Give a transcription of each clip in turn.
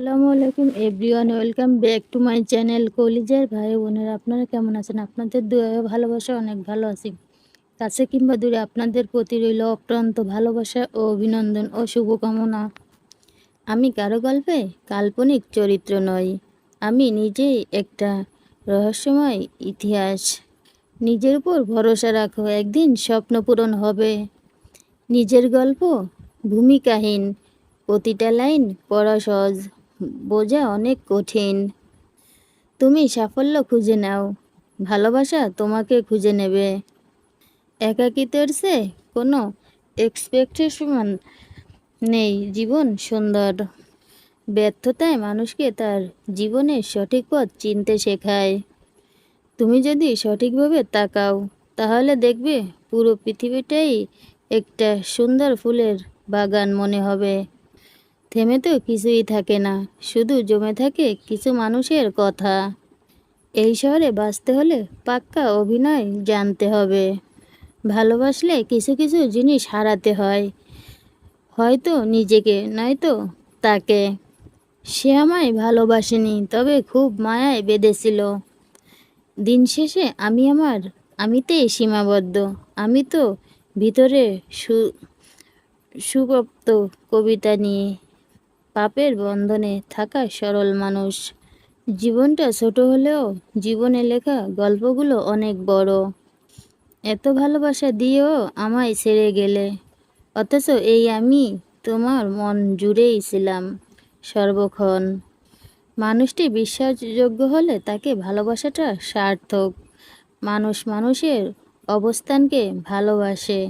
আসসালামু আলাইকুম everyone, welcome back to my channel. কলিজার ভাই বোনেরা, আপনারা কেমন আছেন? আপনাদের দোয়া ও ভালোবাসা অনেক ভালো আছি। কাছে কিংবা দূরে আপনাদের প্রতি রইল অক্লান্ত ভালোবাসা ও অভিনন্দন ও শুভকামনা। আমি কারো গল্পে কাল্পনিক চরিত্র নই, আমি নিজেই একটা রহস্যময় ইতিহাস। নিজের উপর ভরসা রাখো, একদিন স্বপ্ন পূরণ হবে। নিজের গল্প ভূমিকাহীন, প্রতিটা লাইন পড়া সহজ, বোঝা অনেক কঠিন। তুমি সাফল্য খুঁজে নাও, ভালোবাসা তোমাকে খুঁজে নেবে। একাকিত্বের চেয়ে কোনো এক্সপেকটেশন নেই, জীবন সুন্দর। ব্যর্থতায় মানুষকে তার জীবনের সঠিক পথ চিনতে শেখায়। তুমি যদি সঠিকভাবে তাকাও, তাহলে দেখবে পুরো পৃথিবীটাই একটা সুন্দর ফুলের বাগান মনে হবে। থেমে তো কিছুই থাকে না, শুধু জমে থাকে কিছু মানুষের কথা। এই শহরে বাঁচতে হলে পাক্কা অভিনয় জানতে হবে। ভালোবাসলে কিছু কিছু জিনিস হারাতে হয়, হয়তো নিজেকে, নয়তো তাকে। সে আমায় ভালোবাসেনি, তবে খুব মায়ায় বেঁধেছিল। দিন শেষে আমিতেই সীমাবদ্ধ। আমি তো ভিতরে সুপ্ত কবিতা নিয়ে, পাপের বন্ধনে থাকা সরল মানুষ। জীবনটা ছোট হলেও জীবনে লেখা গল্পগুলো অনেক বড়। এত ভালোবাসা দিয়েও আমায় ছেড়ে গেলে, অথচ এই আমি তোমার মন জুড়েই ছিলাম সর্বক্ষণ। মানুষটি বিশ্বাসযোগ্য হলে তাকে ভালোবাসাটা সার্থক। মানুষ মানুষের অবস্থানকে ভালোবাসে,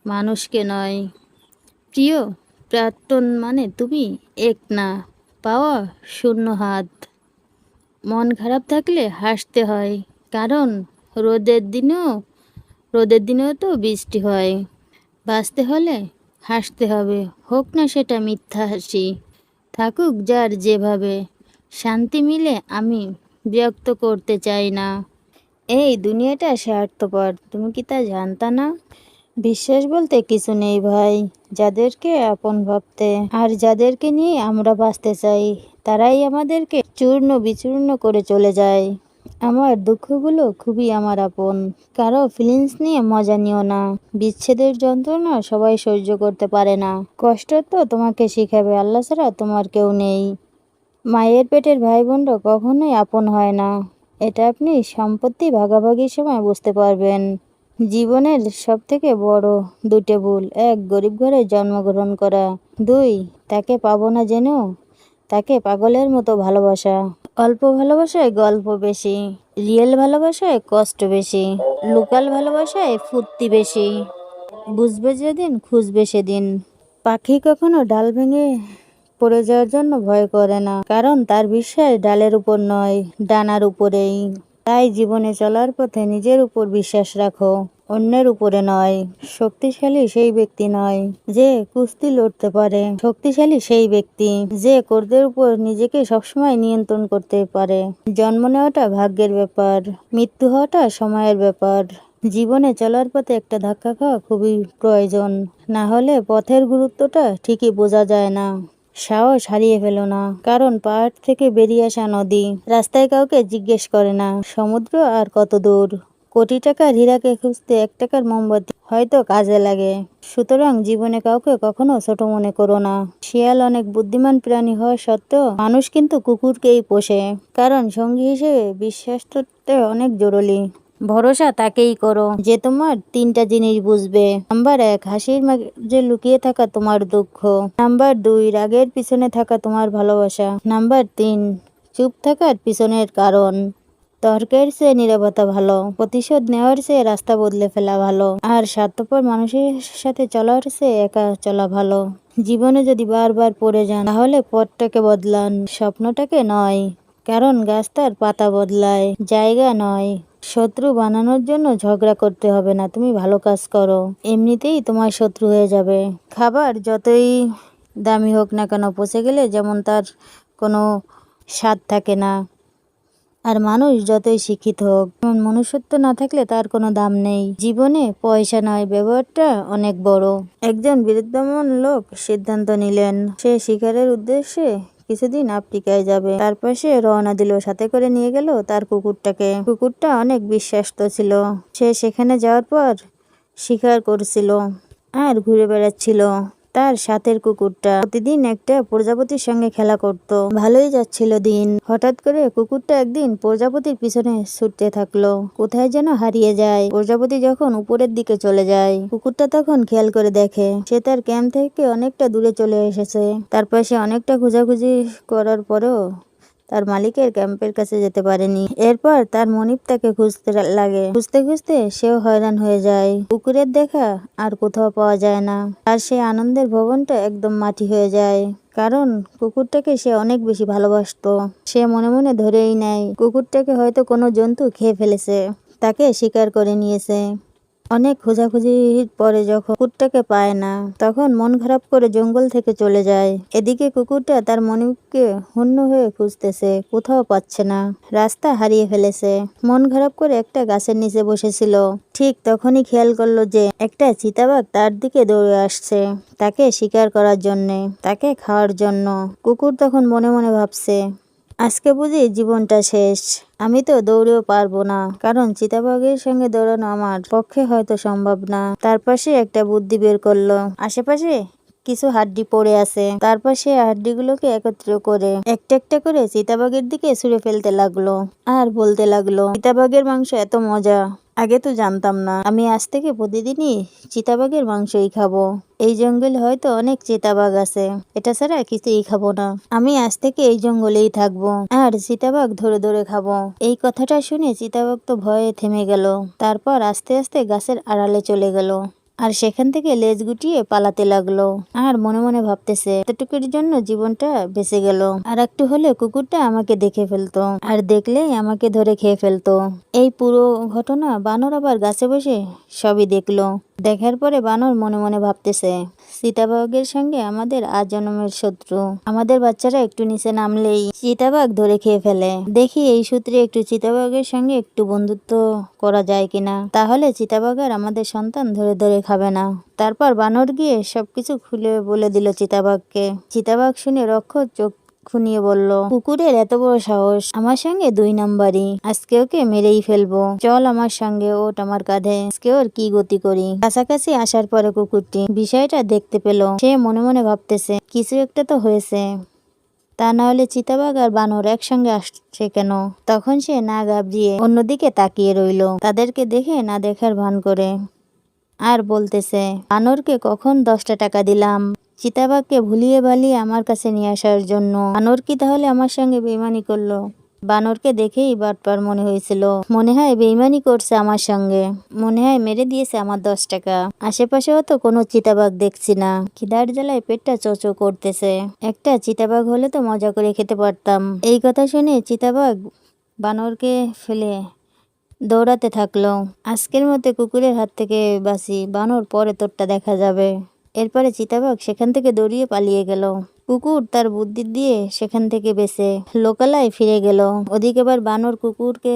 মানুষকে নয়। প্রিয় প্রাক্তন মানে তুমি এক না পাওয়া শূন্য হাত। মন খারাপ থাকলে হাসতে হয়, কারণ রোদের দিনেও রোদের দিনেও তো বৃষ্টি হয়। বাঁচতে হলে হাসতে হবে, হোক না সেটা মিথ্যা হাসি। থাকুক যার যেভাবে, শান্তি মিলে আমি বিরক্ত করতে চাই না। এই দুনিয়াটা স্বার্থপর, তুমি কি তা জানতা না? বিশ্বাস বলতে কিছু নেই ভাই, যাদেরকে আপন ভাবতে আর যাদেরকে নিয়ে আমরা বাঁচতে চাই, তারাই আমাদেরকে চূর্ণ বিচূর্ণ করে চলে যায়। আমার দুঃখগুলো খুবই আমার আপন, কারো ফিলিংস নিয়ে মজা নিও না। বিচ্ছেদের যন্ত্রণা সবাই সহ্য করতে পারে না। কষ্ট তো তোমাকে শিখাবে, আল্লাহ ছাড়া তোমার কেউ নেই। মায়ের পেটের ভাই বোনরা কখনোই আপন হয় না, এটা আপনি সম্পত্তি ভাগাভাগির সময় বুঝতে পারবেন। জীবনের সবথেকে বড় দুটো ভুল: এক, গরিব ঘরে জন্মগ্রহণ করা; দুই, তাকে পাবো না জেনেও তাকে পাগলের মতো ভালোবাসা। অল্প ভালোবাসায় গল্প বেশি, রিয়েল ভালোবাসায় কষ্ট বেশি, লোকাল ভালোবাসায় ফুর্তি বেশি। বুঝবে যেদিন, খুঁজবে সেদিন। পাখি কখনো ডাল ভেঙে পড়ে যাওয়ার জন্য ভয় করে না, কারণ তার বিশ্বাস ডালের উপর নয়, ডানার উপরেই। তাই জীবনে চলার পথে নিজের উপর বিশ্বাস রাখো, অন্যের উপরে নয়। শক্তিশালী সেই ব্যক্তি নয় যে কুস্তি লড়তে পারে, শক্তিশালী সেই ব্যক্তি যে ক্রোধের উপর নিজেকে সবসময় নিয়ন্ত্রণ করতে পারে। জন্ম নেওয়াটা ভাগ্যের ব্যাপার, মৃত্যু হওয়াটা সময়ের ব্যাপার। জীবনে চলার পথে একটা ধাক্কা খাওয়া খুবই প্রয়োজন, না হলে পথের গুরুত্বটা ঠিকই বোঝা যায় না। সাহস হারিয়ে ফেলো না, কারণ পাহাড় থেকে বেরিয়ে আসা নদী রাস্তায় কাউকে জিজ্ঞেস করে না সমুদ্র আর কত দূর। কোটি টাকার হীরাকে খুঁজতে 1 টাকার মোমবাতি হয়তো কাজে লাগে। সুতরাং জীবনে কাউকে কখনো ছোট মনে করো না। শিয়াল অনেক বুদ্ধিমান প্রাণী হওয়া সত্ত্বেও মানুষ কিন্তু কুকুরকেই পোষে, কারণ সঙ্গী হিসেবে বিশ্বাসটা অনেক জরুরি। ভরসা তাকেই করো যে তোমার 3টা জিনিস বুঝবে। নাম্বার 1, হাসির মাঝে লুকিয়ে থাকা তোমার দুঃখ। নাম্বার 2, রাগের পিছনে থাকা তোমার ভালোবাসা। নাম্বার 3, চুপ থাকার পিছনের কারণ। তর্কের চেয়ে নীরবতা ভালো, প্রতিশোধ নেওয়ার চেয়ে রাস্তা বদলে ফেলা ভালো, আর স্বার্থপর মানুষের সাথে চলার চেয়ে একা চলা ভালো। জীবনে যদি বারবার পড়ে যান, তাহলে পথটাকে বদলান, স্বপ্নটাকে নয়। কারণ গাছ তার পাতা বদলায়, জায়গা নয়। শত্রু বানানোর জন্য ঝগড়া করতে হবে না, তুমি ভালো কাজ করো, এমনিতেই তোমার শত্রু হয়ে যাবে। খাবার যতই দামি হোক না কেন, পচে গেলে যেমন তার কোনো স্বাদ থাকে না। আর মানুষ যতই শিক্ষিত হোক, মনুষ্যত্ব না থাকলে তার কোনো দাম নেই। জীবনে পয়সা নয়, ব্যবহারটা অনেক বড়। একজন বিদ্যমান লোক সিদ্ধান্ত নিলেন সে শিকারের উদ্দেশ্যে কিছুদিন আফ্রিকায় যাবে। তারপর সে রওনা দিল, সাথে করে নিয়ে গেল তার কুকুরটাকে। কুকুরটা অনেক বিশ্বাস্ত ছিল। সে সেখানে যাওয়ার পর শিকার করছিল আর ঘুরে বেড়াচ্ছিল। তার সাথের কুকুরটা প্রতিদিন একটা প্রজাপতির সঙ্গে খেলা করত। ভালোই যাচ্ছিল দিন। হঠাৎ করে কুকুরটা একদিন প্রজাপতির পিছনে ছুটতে থাকলো। কোথায় যেন হারিয়ে যায়। প্রজাপতি যখন উপরের দিকে চলে যায়, কুকুরটা তখন খেয়াল করে দেখে সে তার ক্যাম্প থেকে অনেকটা দূরে চলে এসেছে। তারপর সে অনেকটা খোঁজাখুঁজি করার পরেও তার মালিকের ক্যাম্পের কাছে যেতে পারেনি। এরপর তার মনিব তাকে খুঁজতে লাগে। খুঁজতে খুঁজতে সেও হয়রান হয়ে যায়। কুকুরের দেখা আর কোথাও পাওয়া যায় না। আর সে আনন্দের ভবনটা একদম মাটি হয়ে যায়, কারণ কুকুরটাকে সে অনেক বেশি ভালোবাসতো। সে মনে মনে ধরেই নেয় কুকুরটাকে হয়তো কোনো জন্তু খেয়ে ফেলেছে, তাকে শিকার করে নিয়েছে। অনেক খোঁজাখুঁজির পরে যখন কুকুরটাকে পায় না, তখন মন খারাপ করে জঙ্গল থেকে চলে যায়। এদিকে কুকুরটা তার মনিবকে হন্য হয়ে খুঁজতেছে, কোথাও পাচ্ছে না। রাস্তা হারিয়ে ফেলেছে। মন খারাপ করে একটা গাছের নিচে বসেছিল। ঠিক তখনই খেয়াল করলো যে একটা চিতাবাঘ তার দিকে দৌড়ে আসছে, তাকে শিকার করার জন্যে, তাকে খাওয়ার জন্য। কুকুর তখন মনে মনে ভাবছে, আজকে বুঝি জীবনটা শেষ। আমি তো দৌড়েও পারবো না, কারণ চিতাবাঘের সঙ্গে দৌড়ানো আমার পক্ষে হয়তো সম্ভব না। তার পাশে একটা বুদ্ধি বের করলো। আশেপাশে কিছু হাড্ডি পড়ে আছে। তারপর সে হাড্ডিগুলোকে একত্র করে একটা একটা করে চিতাবাঘের দিকে ছুঁড়ে ফেলতে লাগলো আর বলতে লাগলো, চিতাবাঘের মাংস এত মজা, আগে তো জানতাম না। আমি আজ থেকে প্রতিদিনই চিতাবাঘের মাংসই খাবো। এই জঙ্গলে হয়তো অনেক চিতাবাঘ আছে, এটা ছাড়া কিছুই খাবো না। আমি আজ থেকে এই জঙ্গলেই থাকবো আর চিতাবাঘ ধরে ধরে খাবো। এই কথাটা শুনে চিতাবাঘ তো ভয়ে থেমে গেল। তারপর আস্তে আস্তে গাছের আড়ালে চলে গেল আর সেখান থেকে লেজ গুটিয়ে পালাতে লাগলো। আর মনে মনে ভাবতেছে, এতটুকুর জন্য জীবনটা বেঁচে গেল। আর একটু হলে কুকুরটা আমাকে দেখে ফেলতো, আর দেখলেই আমাকে ধরে খেয়ে ফেলতো। এই পুরো ঘটনা বানর আবার গাছে বসে সবই দেখলো। দেখার পরে বানর মনে মনে ভাবতেছে, চিতাবাঘের সঙ্গে আমাদের আজন্মের শত্রু। আমাদের বাচ্চারা একটু নিচে নামলেই চিতাবাঘ ধরে খেয়ে ফেলে। দেখি এই সূত্রে একটু চিতাবাঘের সঙ্গে একটু বন্ধুত্ব করা যায় কিনা, তাহলে চিতাবাঘ আর আমাদের সন্তান ধরে ধরে খাবে না। তারপর বানর গিয়ে সবকিছু খুলে বলে দিল চিতাবাঘকে। চিতাবাঘ শুনে রক্ষক চোখ খুনিয়ে বলল, কুকুরের এত বড় সাহস, আমার সঙ্গে 2 নাম্বারই। আজকে ওকে মেরেই ফেলবো। চল আমার সঙ্গে, ওঠ আমার কাঁধে। আজকে ওর কি গতি করি। কাছাকাছি আসার পরে কুকুরটি বিষয়টা দেখতে পেল। সে মনে মনে ভাবতেছে, কিছু একটা তো হয়েছে, তা না হলে চিতাবাঘ আর বানর একসঙ্গে আসছে কেন। তখন সে না ঘাবড়িয়ে অন্যদিকে তাকিয়ে রইল, তাদেরকে দেখে না দেখার ভান করে। আর বলতেছে, বানরকে কখন 10টা টাকা দিলাম চিতাবাঘকে ভুলিয়ে ভালিয়ে আমার কাছে নিয়ে আসার জন্য। বানর কি তাহলে আমার সঙ্গে বেইমানি করলো? বানরকে দেখেই বাটপার মনে হয়েছিল। মনে হয় বেইমানি করছে আমার সঙ্গে, মনে হয় মেরে দিয়েছে আমার 10 টাকা। আশেপাশেও তো কোনো চিতাবাঘ দেখছি না। খিদার জ্বালায় পেটটা চোচো করতেছে। একটা চিতাবাঘ হলে তো মজা করে খেতে পারতাম। এই কথা শুনে চিতাবাঘ বানরকে ফেলে দৌড়াতে থাকলো। আজকের মতো কুকুরের হাত থেকে বাঁচি, বানর পরে তোরটা দেখা যাবে। এরপরে চিতাবাঘ সেখান থেকে দৌড়িয়ে পালিয়ে গেল। কুকুর তার বুদ্ধি দিয়ে সেখান থেকে বেঁচে লোকালয়ে ফিরে গেল। ওদিকে আবার বানর কুকুরকে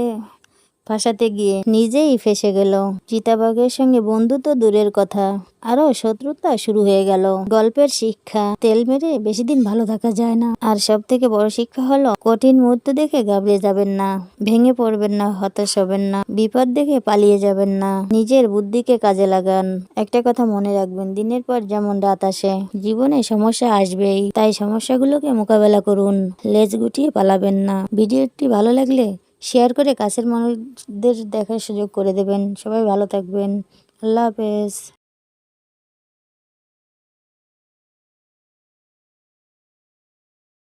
ফাঁসাতে গিয়ে নিজেই ফেঁসে গেল। চিতাবাঘের সঙ্গে বন্ধুত্ব দূরের কথা, আরো শত্রুতা শুরু হয়ে গেল। গল্পের শিক্ষা, তেল মেরে বেশি দিন ভালো থাকা যায় না। আর সব থেকে বড় শিক্ষা হলো, কঠিন মুহূর্ত দেখে ঘাবড়ে যাবেন না, ভেঙে পড়বেন না, হতাশ হবেন না, বিপদ দেখে পালিয়ে যাবেন না, নিজের বুদ্ধিকে কাজে লাগান। একটা কথা মনে রাখবেন, দিনের পর যেমন রাত আসে, জীবনে সমস্যা আসবেই। তাই সমস্যাগুলোকে মোকাবেলা করুন, লেজ গুটিয়ে পালাবেন না। ভিডিওটি ভালো লাগলে শেয়ার করে কাছের মানুষদের দেখার সুযোগ করে দেবেন। সবাই ভালো থাকবেন। আল্লাহ হাফেজ।